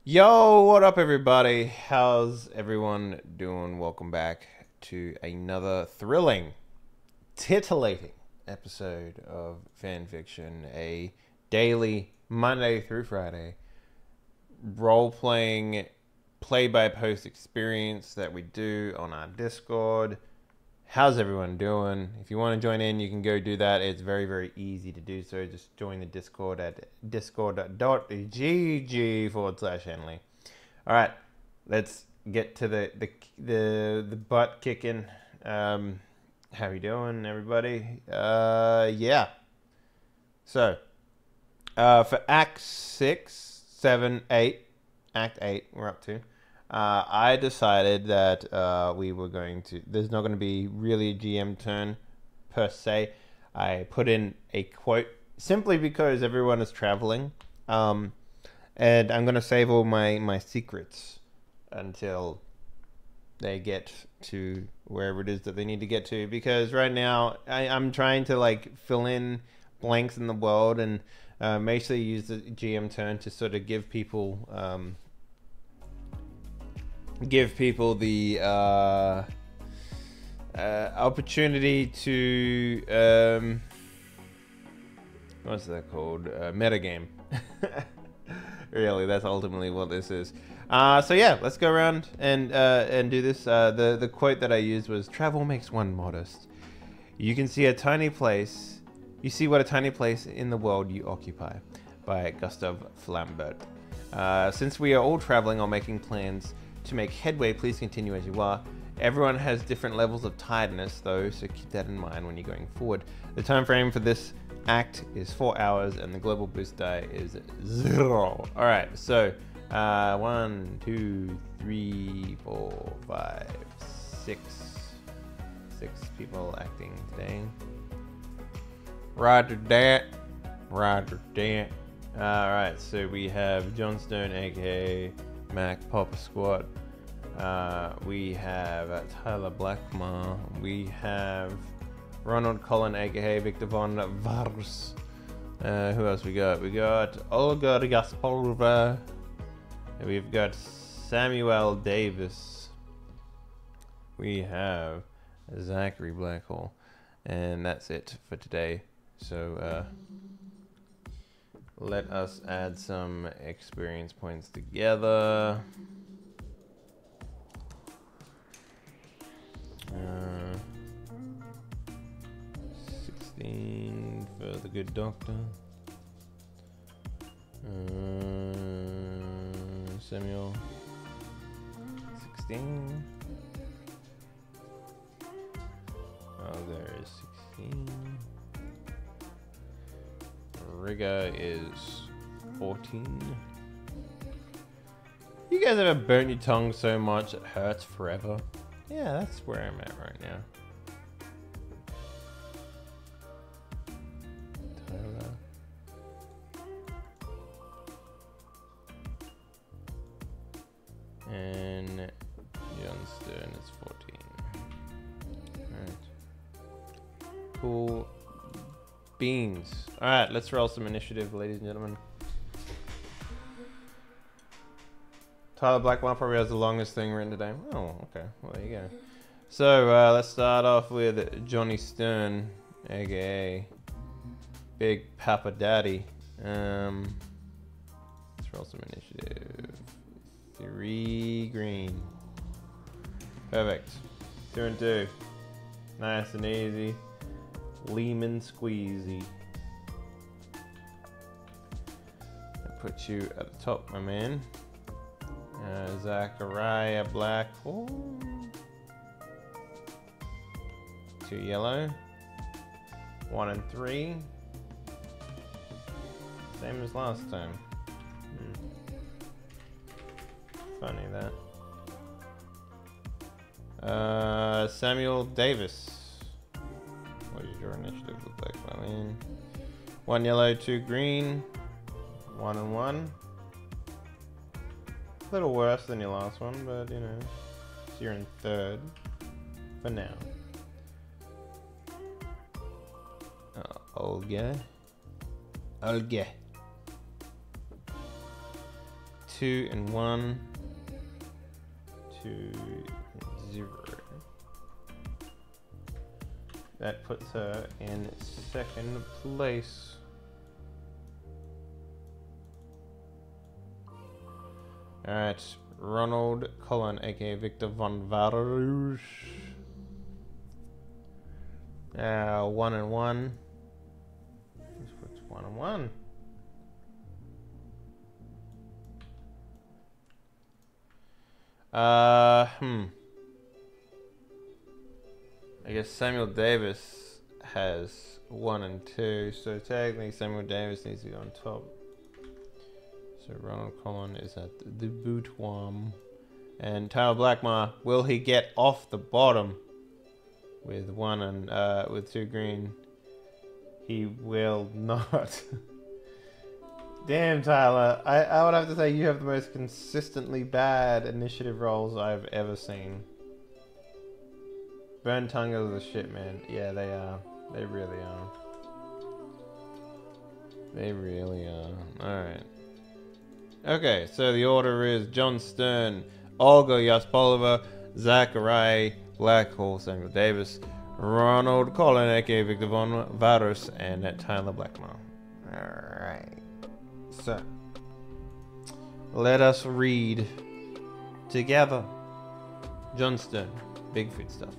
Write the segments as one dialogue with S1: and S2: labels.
S1: Yo, what up, everybody? How's everyone doing? Welcome back to another thrilling, titillating episode of Fan Fiction, a daily, Monday through Friday, role playing, play by post experience that we do on our Discord. How's everyone doing? If you want to join in, you can go do that. It's very, very easy to do so. Just join the Discord at discord.gg/Henley. All right, let's get to the butt kicking. How you doing, everybody? Yeah. So, for Act 6, 7, 8, Act 8, we're up to. I decided that we were going to. There's not going to be really a GM turn per se. I put in a quote simply because everyone is traveling, and I'm going to save all my secrets until they get to wherever it is that they need to get to. Because right now I'm trying to fill in blanks in the world and basically use the GM turn to sort of give people the opportunity to what's that called? Metagame. Really, that's ultimately what this is. So yeah, let's go around and do this. The quote that I used was, "Travel makes one modest. You can see a tiny place. You see what a tiny place in the world you occupy," by Gustav Flambert. Since we are all traveling or making plans to make headway, please continue as you are. Everyone has different levels of tiredness, though, so keep that in mind when you're going forward. The time frame for this act is 4 hours, and the global boost die is 0. All right, so 1, 2, 3, 4, 5, 6 people acting today. Roger that. Roger that. All right, so we have John Stone, aka Mac Papa Squat. We have Tyler Blackmar. We have Ronald Cullen, aka Victor Von Vars. Who else we got? We got Olga Gasparova. We've got Samuel Davis. We have Zachary Blackhall. And that's it for today. So, let us add some experience points together. 16 for the good doctor. Samuel. 16. Oh, there is 16. Rigger is 14. You guys ever burnt your tongue so much it hurts forever? Yeah, that's where I'm at right now. Tyler. And Johnston is 14. Alright. Cool beans. Alright, let's roll some initiative, ladies and gentlemen. Tyler Blackmore probably has the longest thing written today. Oh, okay. Well, there you go. So, let's start off with Johnny Stern, aka Big Papa Daddy. Let's roll some initiative. 3 green. Perfect. 2 and 2. Nice and easy. Lemon squeezy. That puts you at the top, my man. Zachariah Black. Oh. 2 yellow. 1 and 3. Same as last time. Funny that. Samuel Davis. What does your initiative look like, my man? 1 yellow, 2 green. 1 and 1. A little worse than your last one, but you know, so you're in 3rd for now. Olga. 2 and 1 to 0. That puts her in second place. Alright, Ronald Cullen, aka Victor von Varus. 1 and 1. Let's put 1 and 1. I guess Samuel Davis has 1 and 2, so technically Samuel Davis needs to be on top. So Ronald Cullen is at the bottom. And Tyler Blackmore, will he get off the bottom with 1 and with 2 green? He will not. Damn, Tyler. I would have to say you have the most consistently bad initiative rolls I've ever seen. Burn tongue is the shit, man. Yeah, they are. They really are. They really are. Alright. Okay, so the order is John Stern, Olga Yaspolova, Zachariah Blackhall, Samuel Davis, Ronald Cullen, aka Victor von Varus, and Tyler Blackmore. Alright. So, let us read together. John Stern, Bigfoot stuff.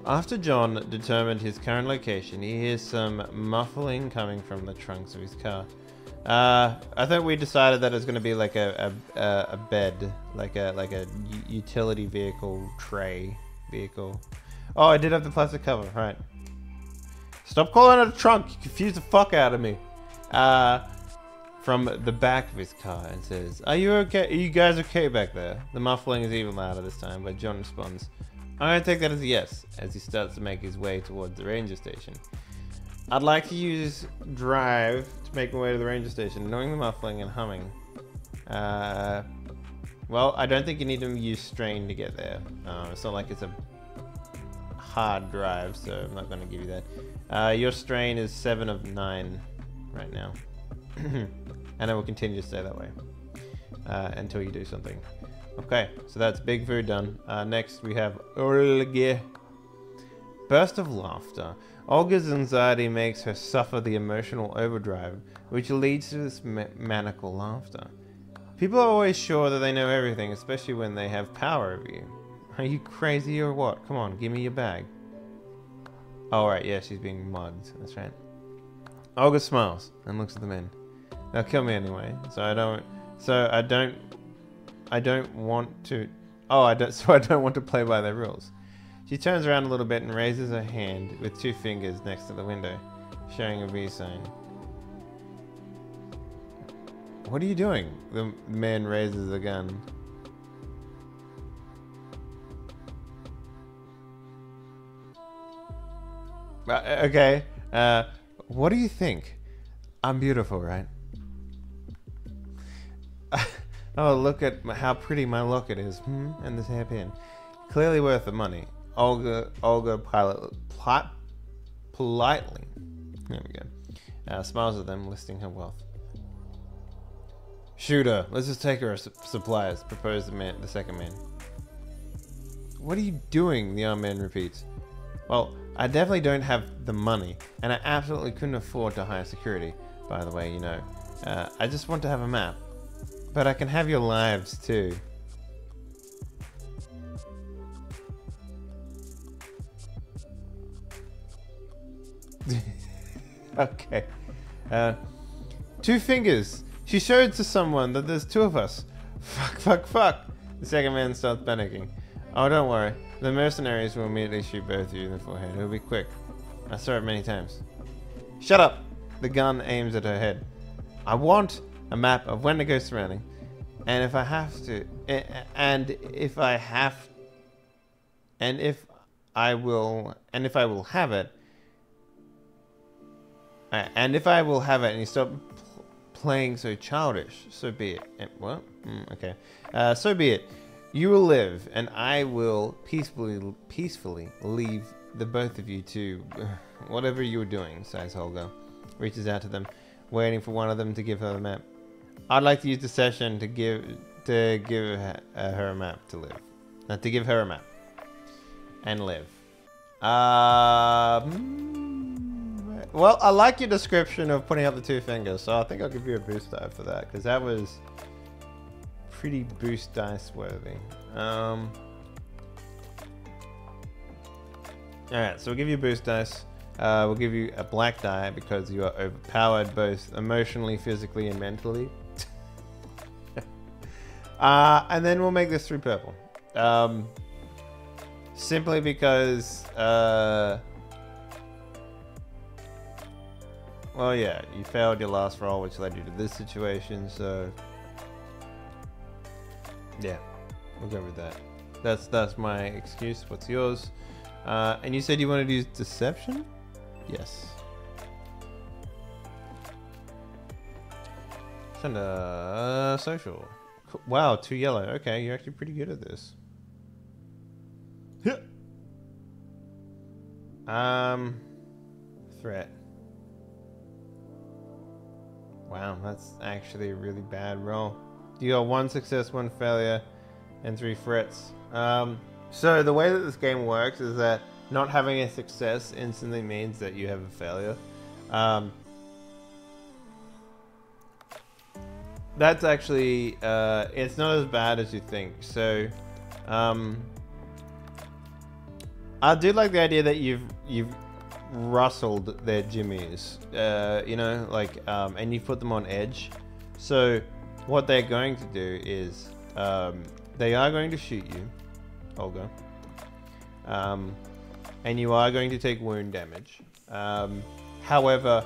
S1: After John determined his current location, he hears some muffling coming from the trunks of his car. I think we decided that it's going to be like a bed, like a utility vehicle tray vehicle. Oh, I did have the plastic cover, right? Stop calling it a trunk. You confuse the fuck out of me. From the back of his car and says, "Are you okay? Are you guys okay back there?" The muffling is even louder this time, but John responds, "I'm going to take that as a yes," as he starts to make his way towards the ranger station. I'd like to use drive to make my way to the ranger station, knowing the muffling and humming. Well, I don't think you need to use strain to get there. It's not like it's a hard drive, so I'm not going to give you that. Your strain is 7 of 9 right now. And it will continue to stay that way until you do something. Okay, so that's big food done. Next we have Olga. Burst of laughter. Olga's anxiety makes her suffer the emotional overdrive, which leads to this maniacal laughter. People are always sure that they know everything, especially when they have power over you. Are you crazy or what? Come on, give me your bag. Oh, right, yeah, she's being mugged. That's right. Olga smiles and looks at the men. They'll kill me anyway, so I don't want to. Oh, I don't want to play by their rules. She turns around a little bit and raises her hand with 2 fingers next to the window, showing a V sign. What are you doing? The man raises a gun. Okay. What do you think? I'm beautiful, right? Oh, look at how pretty my locket is, and this hairpin. Clearly worth the money. Olga politely, there we go, smiles at them, listing her wealth. Shoot her. Let's just take her supplies, proposed the second man. What are you doing? The armed man repeats. Well, I definitely don't have the money, and I absolutely couldn't afford to hire security, by the way, you know. I just want to have a map. But I can have your lives, too. Okay. 2 fingers. She showed to someone that there's 2 of us. Fuck. The second man starts panicking. Oh, don't worry. The mercenaries will immediately shoot both of you in the forehead. It'll be quick. I saw it many times. Shut up! The gun aims at her head. I want a map of Wendigo surrounding. And if I have to... And if I will have it... and if I will have it and you stop playing so childish, so be it. What? Okay. So be it. You will live, and I will peacefully leave the both of you to whatever you are doing, sighs Holger. Reaches out to them, waiting for one of them to give her the map. I'd like to use the session to give her a map to live. Not to give her a map and live. Well, I like your description of putting up the 2 fingers, so I think I'll give you a boost die for that, because that was pretty boost dice worthy. Alright, so we'll give you a boost dice. We'll give you a black die because you are overpowered both emotionally, physically, and mentally. And then we'll make this 3 purple. Simply because, well, yeah, you failed your last roll, which led you to this situation, so yeah, we'll go with that. That's my excuse. What's yours? And you said you wanted to use deception? Yes. And social. Wow, 2 yellow. Okay, you're actually pretty good at this. Threat. Wow, that's actually a really bad roll. You got 1 success, 1 failure, and 3 threats. So the way that this game works is that not having a success instantly means that you have a failure. That's actually, it's not as bad as you think. So, I do like the idea that you've rustled their jimmies, you know, like, and you put them on edge. So what they're going to do is, they are going to shoot you, Olga, and you are going to take wound damage. However,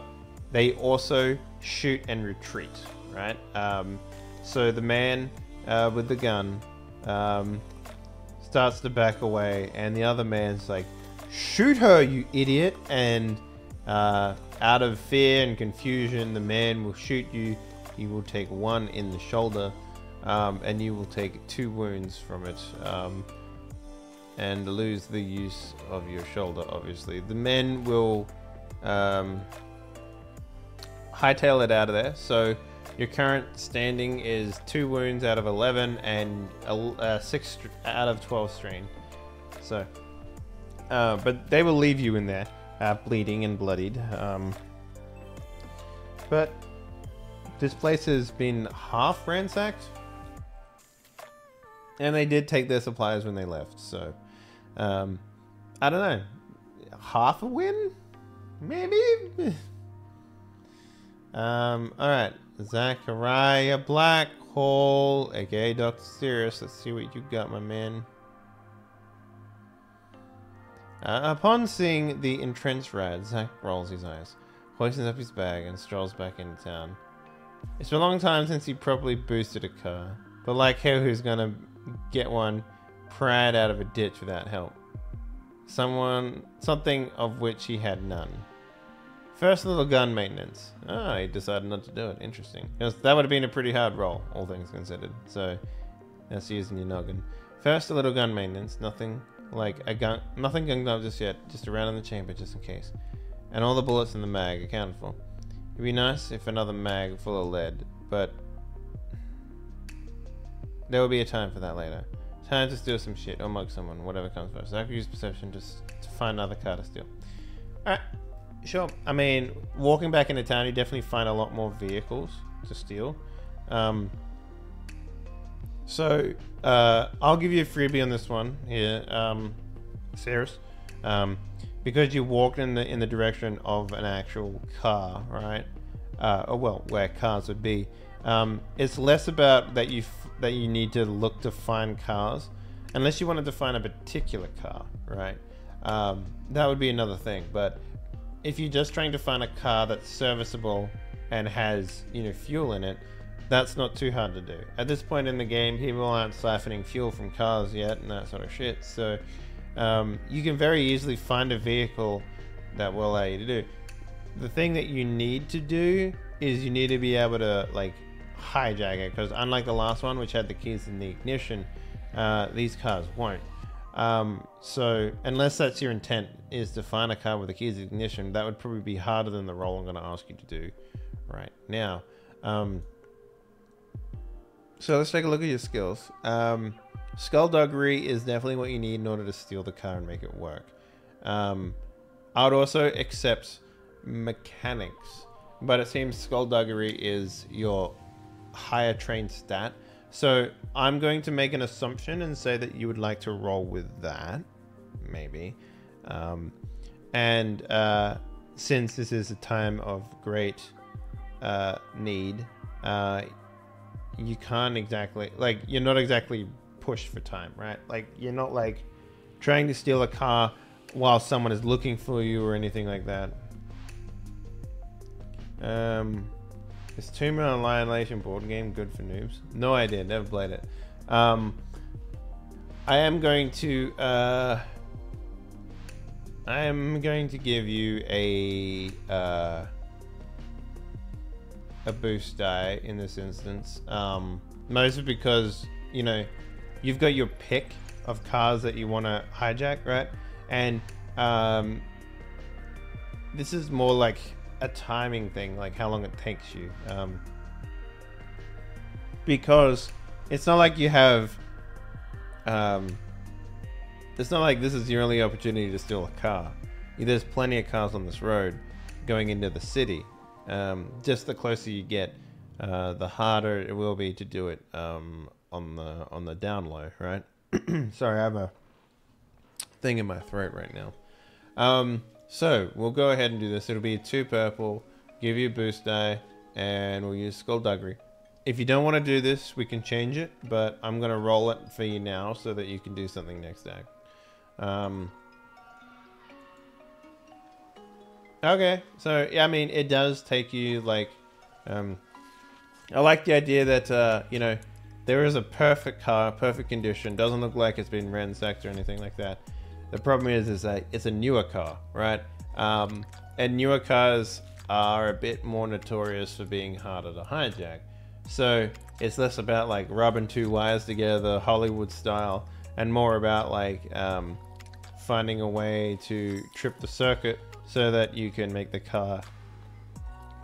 S1: they also shoot and retreat, right? So the man with the gun starts to back away, and the other man's like, "Shoot her, you idiot!" And out of fear and confusion, the man will shoot you. You will take 1 in the shoulder, and you will take 2 wounds from it, and lose the use of your shoulder, obviously. The men will hightail it out of there. So your current standing is 2 wounds out of 11 and 6 out of 12 strain. So, but they will leave you in there, bleeding and bloodied. But this place has been half ransacked, and they did take their supplies when they left. So, I don't know, half a win, maybe. All right, Zachariah Blackhole, aka Dr. Sirius. Let's see what you got, my man. Upon seeing the entrenched rat, Zach rolls his eyes, hoists up his bag, and strolls back into town. It's been a long time since he properly boosted a car, but like hell, who's gonna get one pried out of a ditch without help? Something of which he had none. First, a little gun maintenance. Ah, he decided not to do it. Interesting. That would have been a pretty hard roll, all things considered. So, that's using your noggin. First, a little gun maintenance. Nothing like a gun. Nothing gunned up just yet. Just around in the chamber, just in case. And all the bullets in the mag accounted for. It'd be nice if another mag full of lead, but there will be a time for that later. Time to steal some shit or mug someone, whatever comes first. I could use perception just to find another car to steal. Alright. Sure. I mean, walking back into town, you definitely find a lot more vehicles to steal. So, I'll give you a freebie on this one here, Sarah's. Because you walked in the direction of an actual car, right? Or well, where cars would be. It's less about that you need to look to find cars, unless you wanted to find a particular car, right? That would be another thing, but if you're just trying to find a car that's serviceable and has, you know, fuel in it, that's not too hard to do. At this point in the game, people aren't siphoning fuel from cars yet and that sort of shit, so you can very easily find a vehicle that will allow you to do. The thing that you need to do is you need to be able to, like, hijack it, because unlike the last one, which had the keys in the ignition, these cars won't. So unless that's your intent, is to find a car with the keys in ignition, that would probably be harder than the role I'm going to ask you to do right now. So let's take a look at your skills. Skullduggery is definitely what you need in order to steal the car and make it work. I would also accept mechanics, but it seems skullduggery is your higher trained stat. So I'm going to make an assumption and say that you would like to roll with that, maybe. Since this is a time of great need, you can't exactly, like, you're not exactly pushed for time, right? Like, you're not like trying to steal a car while someone is looking for you or anything like that. Is Tomb Raider Annihilation board game good for noobs? No idea, never played it. I am going to give you a boost die in this instance. Mostly because, you know, you've got your pick of cars that you want to hijack, right? And this is more like a timing thing, like how long it takes you. Because it's not like you have it's not like this is your only opportunity to steal a car. There's plenty of cars on this road going into the city. Just the closer you get, the harder it will be to do it on the down low, right? Sorry, I have a thing in my throat right now. So we'll go ahead and do this. It'll be 2 purple, give you a boost die, and we'll use skullduggery. If you don't want to do this, we can change it, but I'm going to roll it for you now so that you can do something next act. Okay, so yeah, I mean, it does take you like, I like the idea that, you know, there is a perfect car, perfect condition, doesn't look like it's been ransacked or anything like that. The problem is that it's a newer car, right? And newer cars are a bit more notorious for being harder to hijack. So it's less about like rubbing 2 wires together, Hollywood style, and more about like finding a way to trip the circuit so that you can make the car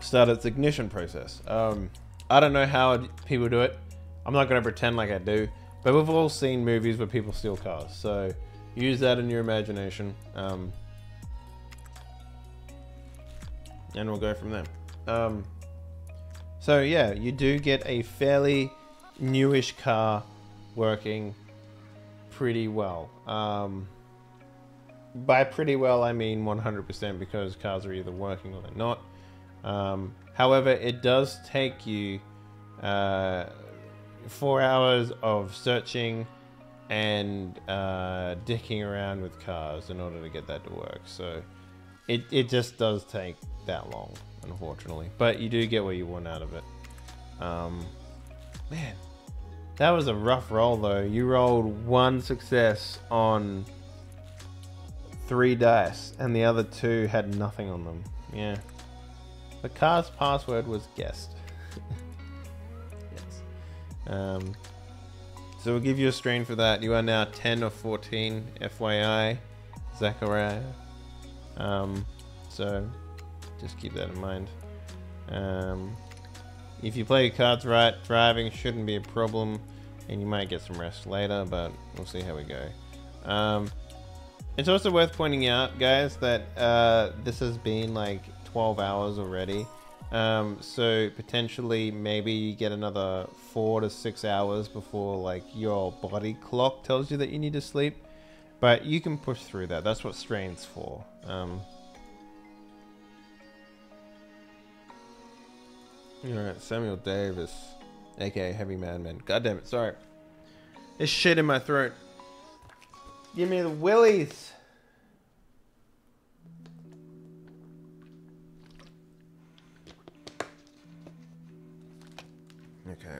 S1: start its ignition process. I don't know how people do it. I'm not going to pretend like I do, but we've all seen movies where people steal cars, so use that in your imagination, and we'll go from there. So yeah, you do get a fairly newish car working pretty well. By pretty well, I mean 100%, because cars are either working or they're not. However, it does take you 4 hours of searching and dicking around with cars in order to get that to work. So it just does take that long, unfortunately. But you do get what you want out of it. Man, that was a rough roll though. You rolled 1 success on 3 dice and the other 2 had nothing on them. Yeah. The car's password was guessed. Yes. So we'll give you a strain for that. You are now 10 of 14, FYI, Zachariah. So just keep that in mind. If you play your cards right, driving shouldn't be a problem, and you might get some rest later, but we'll see how we go. It's also worth pointing out, guys, that this has been like 12 hours already. So potentially maybe you get another 4 to 6 hours before like your body clock tells you that you need to sleep. But you can push through that. That's what strain's for. Alright, Samuel Davis, aka Heavy Madman. God damn it, sorry. There's shit in my throat. Give me the willies. Okay.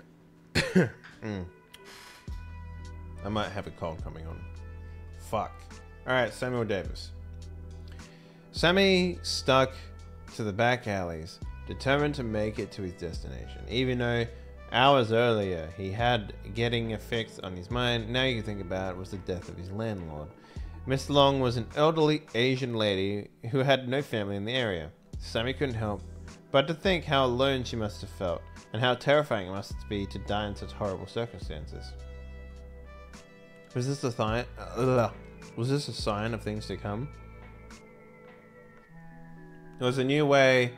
S1: I might have a cold coming on. Fuck. Alright, Samuel Davis. Sammy stuck to the back alleys, determined to make it to his destination. Even though hours earlier he had getting a fix on his mind, now you can think about it was the death of his landlord. Miss Long was an elderly Asian lady who had no family in the area. Sammy couldn't help But to think how alone she must have felt, and how terrifying it must be to die in such horrible circumstances. Was this a sign? Was this a sign of things to come? Was a new way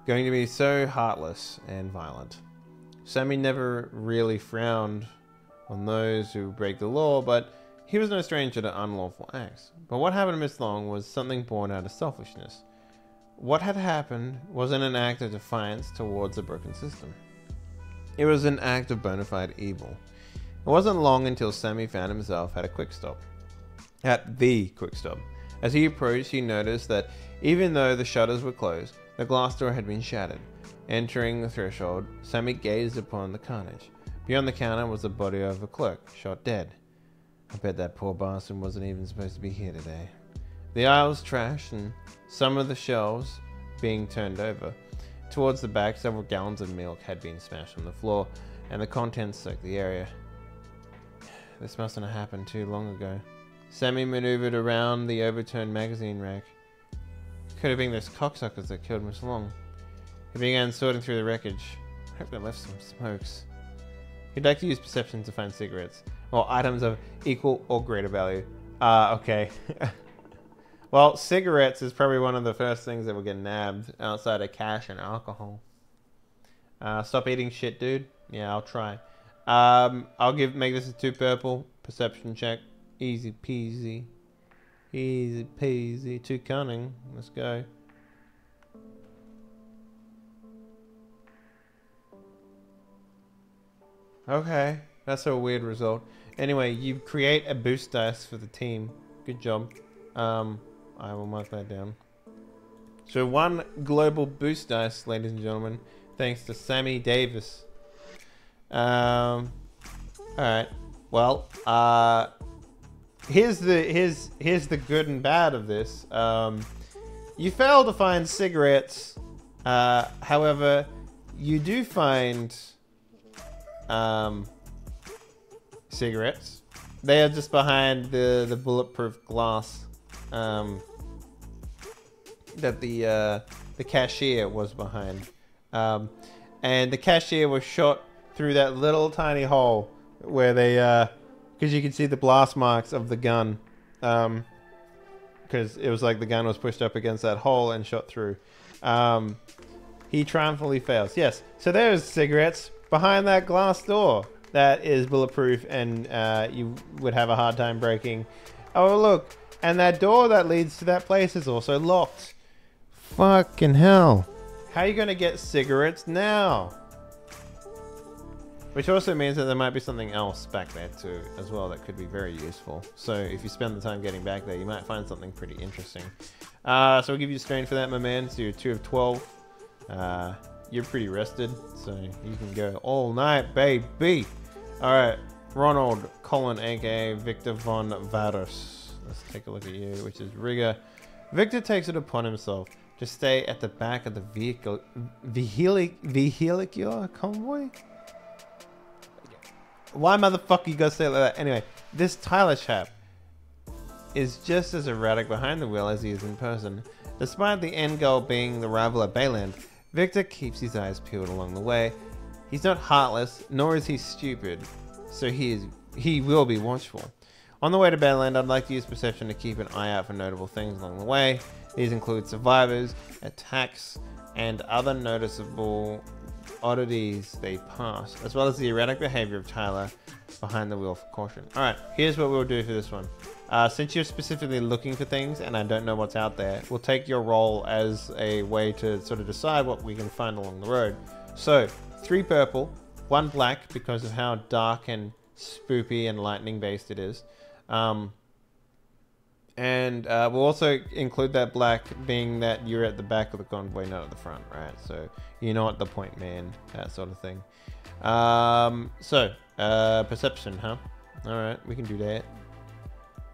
S1: going to be so heartless and violent? Sammy never really frowned on those who break the law, but he was no stranger to unlawful acts. But what happened to Miss Long was something born out of selfishness. What had happened wasn't an act of defiance towards a broken system. It was an act of bona fide evil. It wasn't long until Sammy found himself at a quick stop. At the quick stop. As he approached, he noticed that even though the shutters were closed, the glass door had been shattered. Entering the threshold, Sammy gazed upon the carnage. Beyond the counter was the body of a clerk, shot dead. I bet that poor bastard wasn't even supposed to be here today. The aisles trashed and some of the shelves being turned over. Towards the back, several gallons of milk had been smashed on the floor, and the contents soaked the area. This mustn't have happened too long ago. Sammy maneuvered around the overturned magazine rack. Could have been those cocksuckers that killed Miss Long. He began sorting through the wreckage. I hope they left some smokes. He'd like to use perception to find cigarettes, or items of equal or greater value. Okay. Well, cigarettes is probably one of the first things that will get nabbed outside of cash and alcohol. Stop eating shit, dude. Yeah, I'll try. I'll make this a 2 purple. Perception check. Easy peasy. Easy peasy. 2 cunning. Let's go. Okay, that's a weird result. Anyway, you create a boost dice for the team. Good job. I will mark that down. So 1 global boost dice, ladies and gentlemen, thanks to Sammy Davis. Alright. Well, here's the good and bad of this. You fail to find cigarettes. However, you do find cigarettes. They are just behind the bulletproof glass that the cashier was behind. And the cashier was shot through that little tiny hole where they because you can see the blast marks of the gun, because it was like the gun was pushed up against that hole and shot through. He triumphantly fails. Yes, so there's cigarettes behind that glass door that is bulletproof, and you would have a hard time breaking. Oh look, and that door that leads to that place is also locked. Fucking hell. How are you gonna get cigarettes now? Which also means that there might be something else back there too, as well, that could be very useful. So if you spend the time getting back there, you might find something pretty interesting. So we'll give you a strain for that, my man. So you're 2 of 12. You're pretty rested, so you can go all night, baby. All right, Ronald Colin, aka Victor von Varus. Let's take a look at you, which is Rigger. Victor takes it upon himself to stay at the back of the vehicular convoy. Why motherfucker you gotta say it like that? Anyway, this Tyler chap is just as erratic behind the wheel as he is in person. Despite the end goal being the rival at Bayland, Victor keeps his eyes peeled along the way. He's not heartless, nor is he stupid, so he will be watchful. On the way to Bayland, I'd like to use perception to keep an eye out for notable things along the way. These include survivors, attacks, and other noticeable oddities they pass, as well as the erratic behavior of Tyler behind the wheel for caution. Alright, here's what we'll do for this one. Since you're specifically looking for things and I don't know what's out there, we'll take your role as a way to sort of decide what we can find along the road. So, 3 purple, 1 black because of how dark and spoopy and lightning based it is. And we'll also include that black being that you're at the back of the convoy, not at the front, right? So you know what, the point man, that sort of thing. Perception, huh? Alright, we can do that.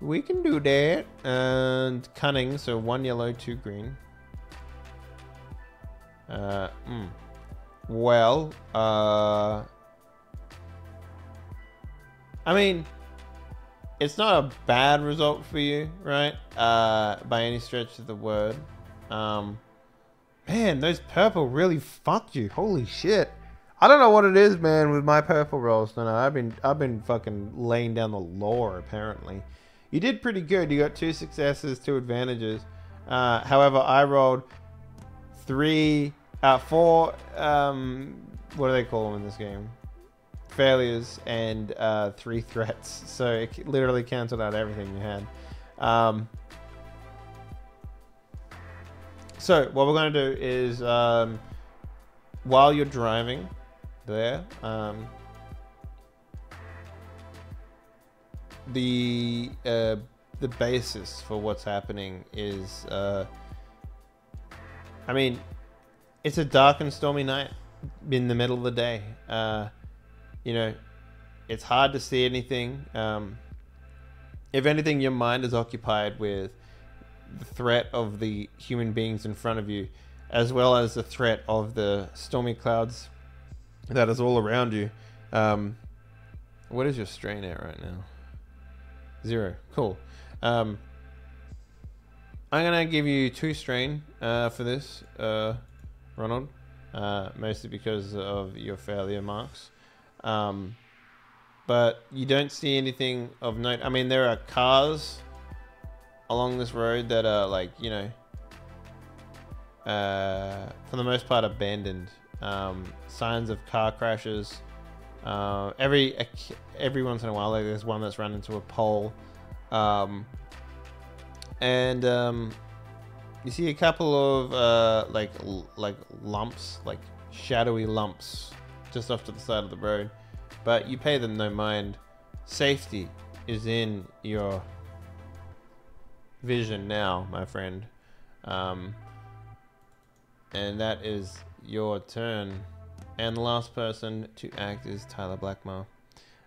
S1: We can do that. And cunning, so 1 yellow, 2 green. Well, I mean, it's not a bad result for you, right? By any stretch of the word. Man, those purple really fucked you. Holy shit. I don't know what it is, man, with my purple rolls. No, I've been fucking laying down the law, apparently. You did pretty good. You got 2 successes, 2 advantages. However, I rolled 4, what do they call them in this game? Failures and 3 threats. So it literally canceled out everything you had. So what we're going to do is, while you're driving there, the basis for what's happening is, I mean, it's a dark and stormy night in the middle of the day. You know, it's hard to see anything. If anything, your mind is occupied with the threat of the human beings in front of you, as well as the threat of the stormy clouds that is all around you. What is your strain at right now? 0. Cool. I'm gonna give you 2 strain for this, Ronald, mostly because of your failure marks. But you don't see anything of note. I mean, there are cars along this road that are, like, you know, for the most part abandoned. Signs of car crashes. Every once in a while, like, there's one that's run into a pole. And you see a couple of like lumps, like shadowy lumps, just off to the side of the road. But you pay them no mind. Safety is in your vision now, my friend. And that is your turn. And the last person to act is Tyler Blackmore.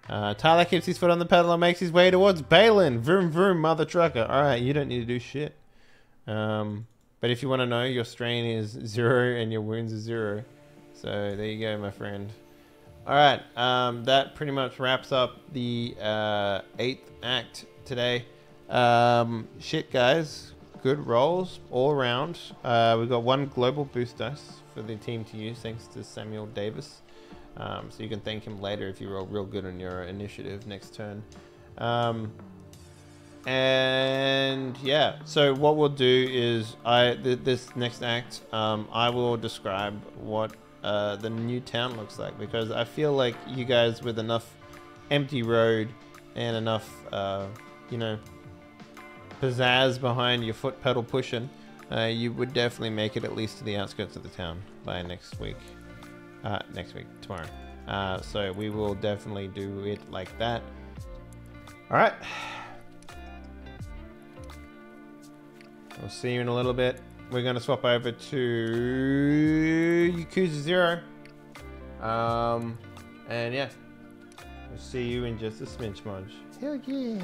S1: Tyler keeps his foot on the pedal and makes his way towards Balin. Vroom vroom, mother trucker. Alright, you don't need to do shit. But if you want to know, your strain is 0 and your wounds are 0. So there you go, my friend. Alright, that pretty much wraps up the 8th act today. Shit, guys. Good rolls all around. We've got 1 global boost dice for the team to use, thanks to Samuel Davis. So you can thank him later if you roll real good on your initiative next turn. And yeah, so what we'll do is this next act, I will describe what the new town looks like, because I feel like you guys, with enough empty road and enough, you know, pizzazz behind your foot pedal pushing, you would definitely make it at least to the outskirts of the town by next week. Tomorrow. So we will definitely do it like that. Alright. We'll see you in a little bit. We're going to swap over to Yakuza 0. And yeah. We'll see you in just a smidge. Hell yeah.